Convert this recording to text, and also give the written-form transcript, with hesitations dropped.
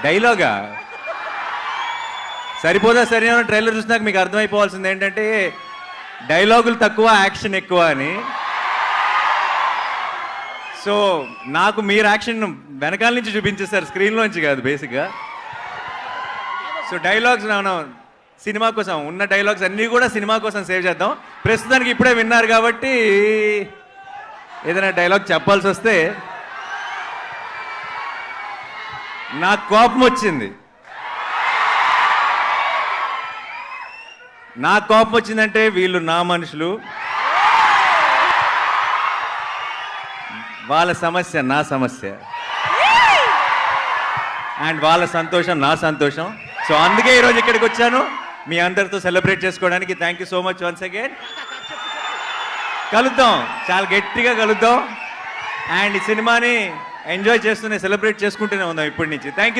డైలాగా సరిపోదా సరే ట్రైలర్ చూసినాక మీకు అర్థమైపోవాల్సింది ఏంటంటే డైలాగులు తక్కువ యాక్షన్ ఎక్కువ అని. సో నాకు మీరు యాక్షన్ వెనకాల నుంచి చూపించేస్తారు, స్క్రీన్లోంచి కాదు బేసిక్గా. సో డైలాగ్స్ మనం సినిమా కోసం ఉన్న డైలాగ్స్ అన్నీ కూడా సినిమా కోసం సేవ్ చేద్దాం. ప్రస్తుతానికి ఇప్పుడే విన్నారు కాబట్టి ఏదైనా డైలాగ్ చెప్పాల్సి వస్తే, నాకు కోపం వచ్చింది. నాకు కోపం వచ్చిందంటే వీళ్ళు నా మనుషులు, వాళ్ళ సమస్య నా సమస్య, అండ్ వాళ్ళ సంతోషం నా సంతోషం. సో అందుకే ఈరోజు ఇక్కడికి వచ్చాను మీ అందరితో సెలబ్రేట్ చేసుకోవడానికి. Thank you so much once again. కలుద్దాం, చాలా గట్టిగా కలుద్దాం. అండ్ ఈ సినిమాని ఎంజాయ్ చేస్తూనే సెలబ్రేట్ చేసుకుంటూనే ఉందాం ఇప్పటి నుంచి. Thank you.